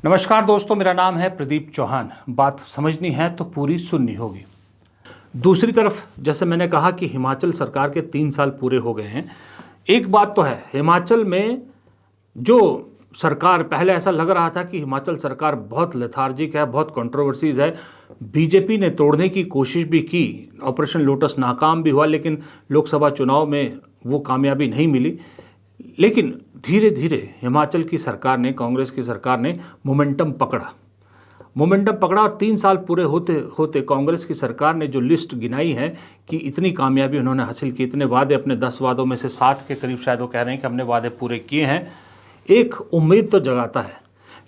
नमस्कार दोस्तों, मेरा नाम है प्रदीप चौहान। बात समझनी है तो पूरी सुननी होगी। दूसरी तरफ जैसे मैंने कहा कि हिमाचल सरकार के 3 साल पूरे हो गए हैं। एक बात तो है, हिमाचल में जो सरकार, पहले ऐसा लग रहा था कि हिमाचल सरकार बहुत लेथार्जिक है, बहुत कंट्रोवर्सीज है। बीजेपी ने तोड़ने की कोशिश भी की, ऑपरेशन लोटस नाकाम भी हुआ, लेकिन लोकसभा चुनाव में वो कामयाबी नहीं मिली। लेकिन धीरे धीरे हिमाचल की सरकार ने, कांग्रेस की सरकार ने मोमेंटम पकड़ा और 3 साल पूरे होते होते कांग्रेस की सरकार ने जो लिस्ट गिनाई है कि इतनी कामयाबी उन्होंने हासिल की, इतने वादे, अपने 10 वादों में से 7 के करीब शायद वो कह रहे हैं कि हमने वादे पूरे किए हैं, एक उम्मीद तो जगाता है।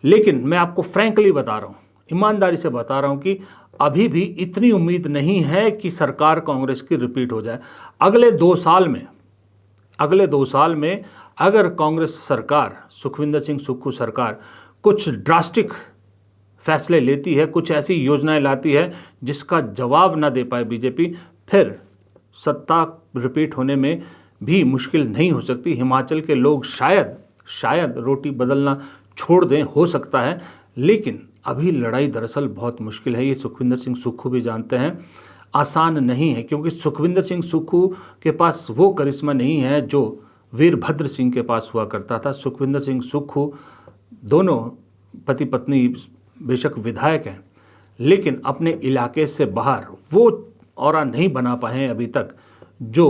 लेकिन मैं आपको फ्रैंकली बता रहा हूँ, ईमानदारी से बता रहा हूँ कि अभी भी इतनी उम्मीद नहीं है कि सरकार कांग्रेस की रिपीट हो जाए। अगले 2 साल में अगर कांग्रेस सरकार, सुखविंदर सिंह सुक्खू सरकार कुछ ड्रास्टिक फैसले लेती है, कुछ ऐसी योजनाएं लाती है जिसका जवाब ना दे पाए बीजेपी, फिर सत्ता रिपीट होने में भी मुश्किल नहीं हो सकती। हिमाचल के लोग शायद रोटी बदलना छोड़ दें, हो सकता है। लेकिन अभी लड़ाई दरअसल बहुत मुश्किल है, ये सुखविंदर सिंह सुक्खू भी जानते हैं। आसान नहीं है, क्योंकि सुखविंदर सिंह सुक्खू के पास वो करिश्मा नहीं है जो वीरभद्र सिंह के पास हुआ करता था। सुखविंदर सिंह सुक्खू दोनों पति पत्नी बेशक विधायक हैं, लेकिन अपने इलाके से बाहर वो ऑरा नहीं बना पाए हैं अभी तक जो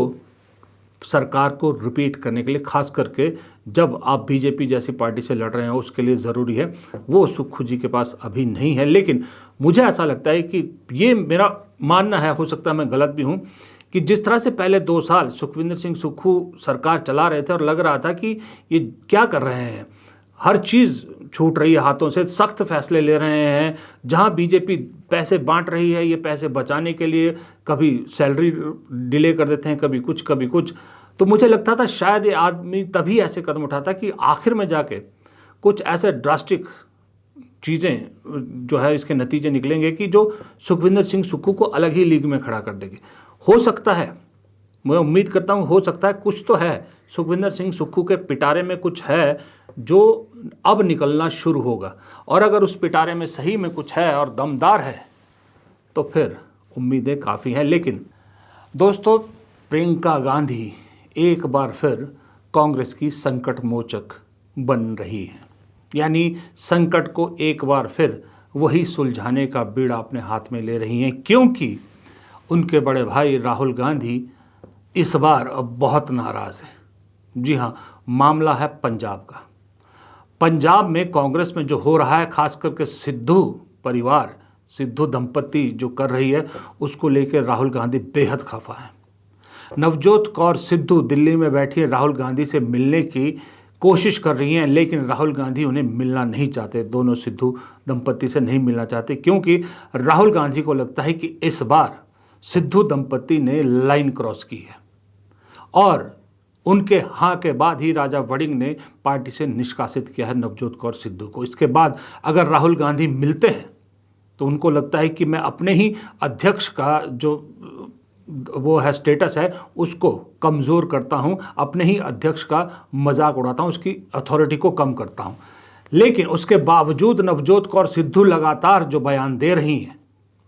सरकार को रिपीट करने के लिए, खास करके जब आप बीजेपी जैसी पार्टी से लड़ रहे हैं, उसके लिए ज़रूरी है। वो सुक्खू जी के पास अभी नहीं है। लेकिन मुझे ऐसा लगता है कि ये मेरा मानना है, हो सकता है मैं गलत भी हूँ, कि जिस तरह से पहले 2 साल सुखविंदर सिंह सुक्खू सरकार चला रहे थे और लग रहा था कि ये क्या कर रहे हैं, हर चीज़ छूट रही है हाथों से, सख्त फैसले ले रहे हैं, जहां बीजेपी पैसे बांट रही है, ये पैसे बचाने के लिए कभी सैलरी डिले कर देते हैं, कभी कुछ। तो मुझे लगता था शायद ये आदमी तभी ऐसे कदम उठाता कि आखिर में जाके कुछ ऐसे ड्रास्टिक चीज़ें जो है इसके नतीजे निकलेंगे कि जो सुखविंदर सिंह सुक्खू को अलग ही लीग में खड़ा कर देगी। हो सकता है, मैं उम्मीद करता हूँ, हो सकता है कुछ तो है सुखविंदर सिंह सुक्खू के पिटारे में, कुछ है जो अब निकलना शुरू होगा। और अगर उस पिटारे में सही में कुछ है और दमदार है तो फिर उम्मीदें काफ़ी हैं। लेकिन दोस्तों, प्रियंका गांधी एक बार फिर कांग्रेस की संकट मोचक बन रही है, यानी संकट को एक बार फिर वही सुलझाने का बीड़ा अपने हाथ में ले रही हैं, क्योंकि उनके बड़े भाई राहुल गांधी इस बार अब बहुत नाराज़ हैं। जी हाँ, मामला है पंजाब का। पंजाब में कांग्रेस में जो हो रहा है, खास करके सिद्धू परिवार, सिद्धू दंपत्ति जो कर रही है, उसको लेकर राहुल गांधी बेहद खफा है। नवजोत कौर सिद्धू दिल्ली में बैठी राहुल गांधी से मिलने की कोशिश कर रही हैं, लेकिन राहुल गांधी उन्हें मिलना नहीं चाहते, दोनों सिद्धू दंपत्ति से नहीं मिलना चाहते, क्योंकि राहुल गांधी को लगता है कि इस बार सिद्धू दंपत्ति ने लाइन क्रॉस की है और उनके हाँ के बाद ही राजा वड़िंग ने पार्टी से निष्कासित किया है नवजोत कौर सिद्धू को। इसके बाद अगर राहुल गांधी मिलते हैं तो उनको लगता है कि मैं अपने ही अध्यक्ष का जो वो है स्टेटस है उसको कमज़ोर करता हूं, अपने ही अध्यक्ष का मजाक उड़ाता हूं, उसकी अथॉरिटी को कम करता हूं। लेकिन उसके बावजूद नवजोत कौर सिद्धू लगातार जो बयान दे रही हैं,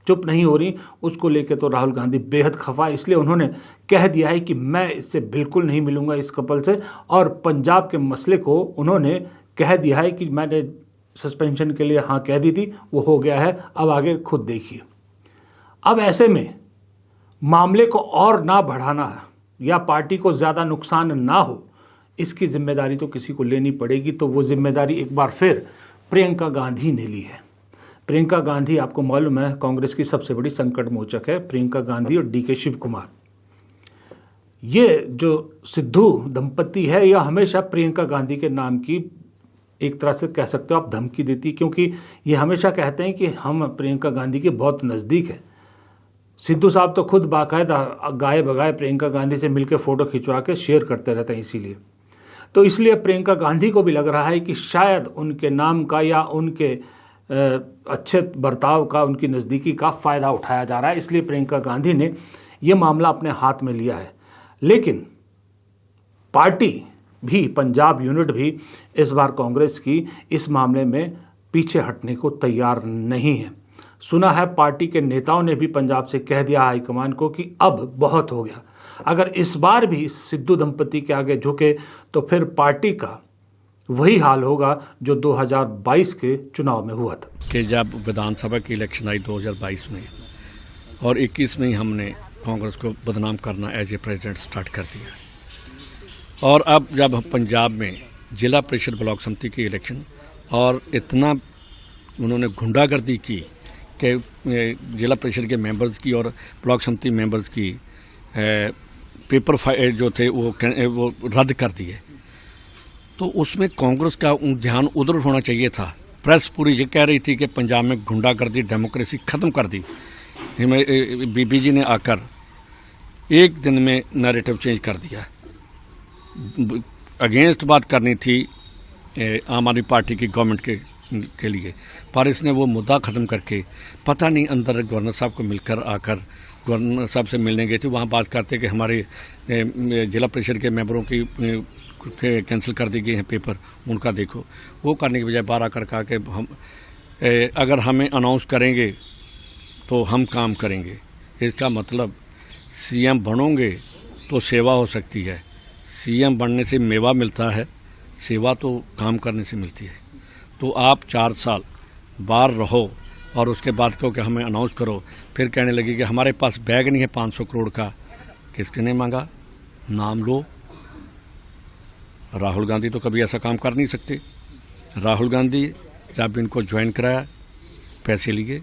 चुप नहीं हो रही, उसको लेकर तो राहुल गांधी बेहद खफा है। इसलिए उन्होंने कह दिया है कि मैं इससे बिल्कुल नहीं मिलूंगा, इस कपल से। और पंजाब के मसले को उन्होंने कह दिया है कि मैंने सस्पेंशन के लिए हाँ कह दी थी, वो हो गया है, अब आगे खुद देखिए। अब ऐसे में मामले को और ना बढ़ाना है या पार्टी को ज़्यादा नुकसान ना हो, इसकी जिम्मेदारी तो किसी को लेनी पड़ेगी। तो वो जिम्मेदारी एक बार फिर प्रियंका गांधी ने ली है। प्रियंका गांधी, आपको मालूम है, कांग्रेस की सबसे बड़ी संकट मोचक है। प्रियंका गांधी और डीके शिव कुमार, ये जो सिद्धू दंपत्ति है, यह हमेशा प्रियंका गांधी के नाम की एक तरह से कह सकते हो आप धमकी देती, क्योंकि ये हमेशा कहते हैं कि हम प्रियंका गांधी के बहुत नज़दीक हैं। सिद्धू साहब तो खुद बाकायदा गाए बगाए प्रियंका गांधी से मिलकर फ़ोटो खिंचवा के शेयर करते रहते हैं। इसलिए प्रियंका गांधी को भी लग रहा है कि शायद उनके नाम का या उनके अच्छे बर्ताव का, उनकी नज़दीकी का फ़ायदा उठाया जा रहा है। इसलिए प्रियंका गांधी ने ये मामला अपने हाथ में लिया है। लेकिन पार्टी भी, पंजाब यूनिट भी इस बार कांग्रेस की इस मामले में पीछे हटने को तैयार नहीं है। सुना है पार्टी के नेताओं ने भी पंजाब से कह दिया हाईकमान को कि अब बहुत हो गया। अगर इस बार भी सिद्धू दंपति के आगे झुके तो फिर पार्टी का वही हाल होगा जो 2022 के चुनाव में हुआ था कि जब विधानसभा की इलेक्शन आई 2022 में और 21 में ही हमने कांग्रेस को बदनाम करना एज ए प्रेसिडेंट स्टार्ट कर दिया। और अब जब पंजाब में जिला परिषद ब्लॉक समिति की इलेक्शन और इतना उन्होंने गुंडागर्दी की कि जिला परिषद के मेंबर्स की और ब्लॉक समिति मेंबर्स की पेपर जो थे वो रद्द कर दिए, तो उसमें कांग्रेस का ध्यान उधर होना चाहिए था। प्रेस पूरी ये कह रही थी कि पंजाब में गुंडागर्दी डेमोक्रेसी ख़त्म कर दी। बीबी जी ने आकर एक दिन में नैरेटिव चेंज कर दिया। अगेंस्ट बात करनी थी आम आदमी पार्टी की गवर्नमेंट के लिए, पर इसने वो मुद्दा ख़त्म करके पता नहीं अंदर गवर्नर साहब को मिलकर आकर गवर्नर साहब से मिलने गए थे, वहाँ बात करते कि हमारे जिला परिषद के मेंबरों की कैंसिल कर दी गई हैं पेपर, उनका देखो। वो करने के बजाय बार आकर कहा कि हम अगर हमें अनाउंस करेंगे तो हम काम करेंगे। इसका मतलब सीएम बनोगे तो सेवा हो सकती है, सीएम बनने से मेवा मिलता है, सेवा तो काम करने से मिलती है। तो आप 4 साल बाहर रहो और उसके बाद कहो कि हमें अनाउंस करो, फिर कहने लगी कि हमारे पास बैग नहीं है 500 करोड़ का। किसके ने मांगा? नाम लो। राहुल गांधी तो कभी ऐसा काम कर नहीं सकते। राहुल गांधी जब इनको ज्वाइन कराया पैसे लिए।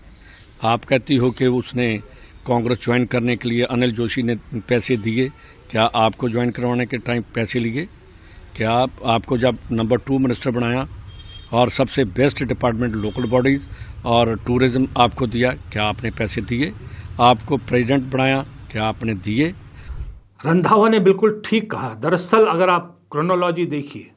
आप कहती हो कि उसने कांग्रेस ज्वाइन करने के लिए अनिल जोशी ने पैसे दिए, क्या आपको ज्वाइन करवाने के टाइम पैसे लिए? क्या आपको जब नंबर 2 मिनिस्टर बनाया और सबसे बेस्ट डिपार्टमेंट लोकल बॉडीज़ और टूरिज्म आपको दिया, क्या आपने पैसे दिए? आपको प्रेसिडेंट बनाया, क्या आपने दिए? रंधावा ने बिल्कुल ठीक कहा। दरअसल अगर आप क्रोनोलॉजी देखिए,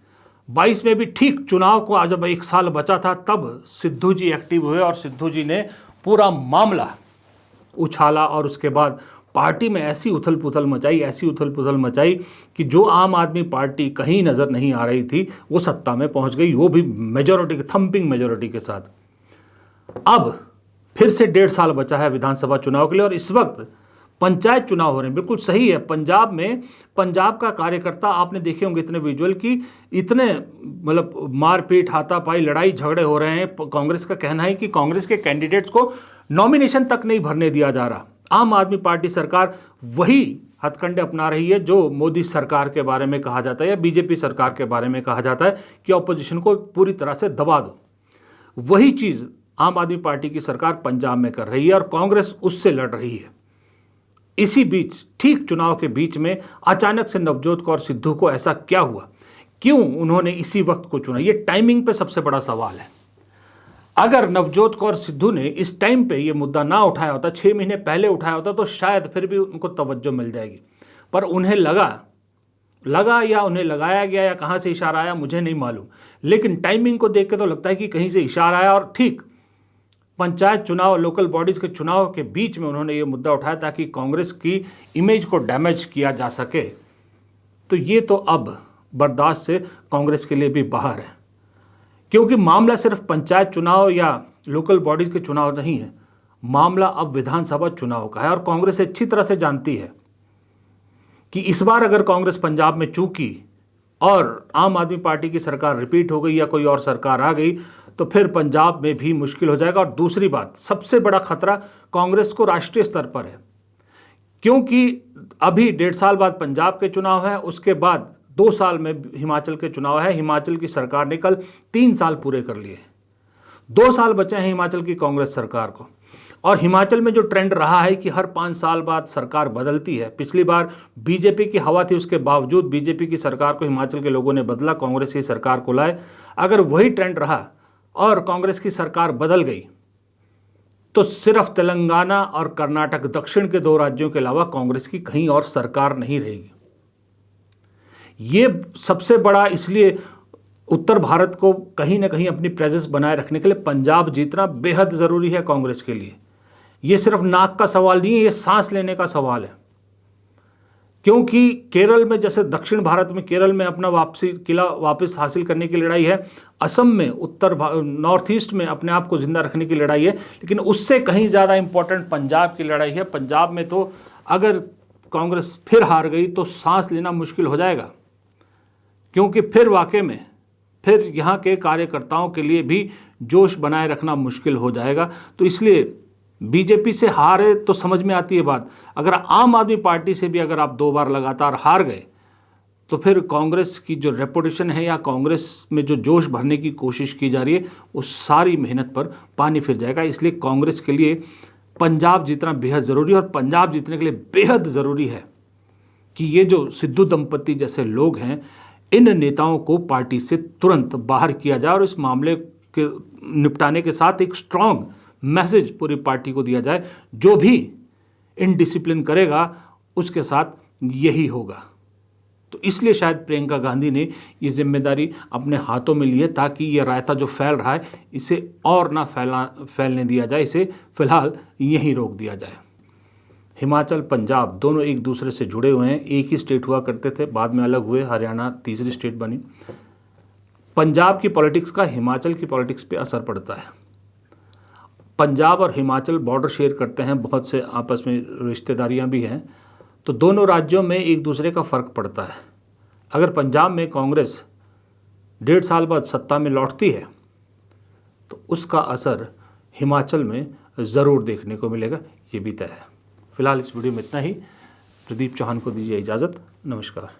22 में भी ठीक चुनाव को जब 1 साल बचा था तब सिद्धू जी एक्टिव हुए और सिद्धू जी ने पूरा मामला उछाला और उसके बाद पार्टी में ऐसी उथल पुथल मचाई कि जो आम आदमी पार्टी कहीं नज़र नहीं आ रही थी वो सत्ता में पहुंच गई, वो भी मेजॉरिटी के थंपिंग मेजॉरिटी के साथ। अब फिर से 1.5 साल बचा है विधानसभा चुनाव के लिए और इस वक्त पंचायत चुनाव हो रहे हैं। बिल्कुल सही है। पंजाब में पंजाब का कार्यकर्ता आपने देखे होंगे इतने विजुअल की, इतने मतलब मारपीट, हाथापाई, लड़ाई झगड़े हो रहे हैं। कांग्रेस का कहना है कि कांग्रेस के कैंडिडेट्स को नॉमिनेशन तक नहीं भरने दिया जा रहा। आम आदमी पार्टी सरकार वही हथकंडे अपना रही है जो मोदी सरकार के बारे में कहा जाता है या बीजेपी सरकार के बारे में कहा जाता है कि ऑपोजिशन को पूरी तरह से दबा दो। वही चीज़ आम आदमी पार्टी की सरकार पंजाब में कर रही है और कांग्रेस उससे लड़ रही है। इसी बीच ठीक चुनाव के बीच में अचानक से नवजोत कौर सिद्धू को ऐसा क्या हुआ, क्यों उन्होंने इसी वक्त को चुना? ये टाइमिंग पे सबसे बड़ा सवाल है। अगर नवजोत कौर सिद्धू ने इस टाइम पे ये मुद्दा ना उठाया होता, 6 महीने पहले उठाया होता, तो शायद फिर भी उनको तवज्जो मिल जाएगी। पर उन्हें लगा या उन्हें लगाया गया या कहाँ से इशारा आया मुझे नहीं मालूम, लेकिन टाइमिंग को देख के तो लगता है कि कहीं से इशारा आया और ठीक पंचायत चुनाव, लोकल बॉडीज़ के चुनाव के बीच में उन्होंने ये मुद्दा उठाया ताकि कांग्रेस की इमेज को डैमेज किया जा सके। तो ये तो अब बर्दाश्त से कांग्रेस के लिए भी बाहर है, क्योंकि मामला सिर्फ पंचायत चुनाव या लोकल बॉडीज़ के चुनाव नहीं है, मामला अब विधानसभा चुनाव का है। और कांग्रेस अच्छी तरह से जानती है कि इस बार अगर कांग्रेस पंजाब में चूकी और आम आदमी पार्टी की सरकार रिपीट हो गई या कोई और सरकार आ गई तो फिर पंजाब में भी मुश्किल हो जाएगा। और दूसरी बात, सबसे बड़ा खतरा कांग्रेस को राष्ट्रीय स्तर पर है, क्योंकि अभी 1.5 साल बाद पंजाब के चुनाव है, उसके बाद 2 साल में हिमाचल के चुनाव है। हिमाचल की सरकार ने कल 3 साल पूरे कर लिए, 2 साल बचे हैं हिमाचल की कांग्रेस सरकार को। और हिमाचल में जो ट्रेंड रहा है कि हर 5 साल बाद सरकार बदलती है, पिछली बार बीजेपी की हवा थी, उसके बावजूद बीजेपी की सरकार को हिमाचल के लोगों ने बदला, कांग्रेस की सरकार को लाए। अगर वही ट्रेंड रहा और कांग्रेस की सरकार बदल गई तो सिर्फ तेलंगाना और कर्नाटक, दक्षिण के 2 राज्यों के अलावा कांग्रेस की कहीं और सरकार नहीं रहेगी। ये सबसे बड़ा, इसलिए उत्तर भारत को कहीं ना कहीं अपनी प्रेजेंस बनाए रखने के लिए पंजाब जीतना बेहद ज़रूरी है कांग्रेस के लिए। ये सिर्फ नाक का सवाल नहीं है, ये सांस लेने का सवाल है। क्योंकि केरल में, जैसे दक्षिण भारत में केरल में अपना किला वापस हासिल करने की लड़ाई है, असम में, नॉर्थ ईस्ट में अपने आप को जिंदा रखने की लड़ाई है, लेकिन उससे कहीं ज़्यादा इंपॉर्टेंट पंजाब की लड़ाई है। पंजाब में तो अगर कांग्रेस फिर हार गई तो सांस लेना मुश्किल हो जाएगा, क्योंकि फिर वाकई में फिर यहाँ के कार्यकर्ताओं के लिए भी जोश बनाए रखना मुश्किल हो जाएगा। तो इसलिए बीजेपी से हारे तो समझ में आती है बात, अगर आम आदमी पार्टी से भी अगर आप 2 बार लगातार हार गए तो फिर कांग्रेस की जो रेपुटेशन है या कांग्रेस में जो जोश भरने की कोशिश की जा रही है उस सारी मेहनत पर पानी फिर जाएगा। इसलिए कांग्रेस के लिए पंजाब जीतना बेहद ज़रूरी है, और पंजाब जीतने के लिए बेहद ज़रूरी है कि ये जो सिद्धू दंपति जैसे लोग हैं, इन नेताओं को पार्टी से तुरंत बाहर किया जाए और इस मामले के निपटाने के साथ एक स्ट्रांग मैसेज पूरी पार्टी को दिया जाए। जो भी इनडिसिप्लिन करेगा उसके साथ यही होगा। तो इसलिए शायद प्रियंका गांधी ने ये जिम्मेदारी अपने हाथों में ली है, ताकि ये रायता जो फैल रहा है इसे और ना फैलने दिया जाए, इसे फिलहाल यहीं रोक दिया जाए। हिमाचल पंजाब दोनों एक दूसरे से जुड़े हुए हैं, एक ही स्टेट हुआ करते थे, बाद में अलग हुए, हरियाणा तीसरी स्टेट बनी। पंजाब की पॉलिटिक्स का हिमाचल की पॉलिटिक्स पे असर पड़ता है। पंजाब और हिमाचल बॉर्डर शेयर करते हैं, बहुत से आपस में रिश्तेदारियां भी हैं, तो दोनों राज्यों में एक दूसरे का फ़र्क पड़ता है। अगर पंजाब में कांग्रेस 1.5 साल बाद सत्ता में लौटती है तो उसका असर हिमाचल में ज़रूर देखने को मिलेगा, ये भी तय है। फिलहाल इस वीडियो में इतना ही। प्रदीप चौहान को दीजिए इजाज़त। नमस्कार।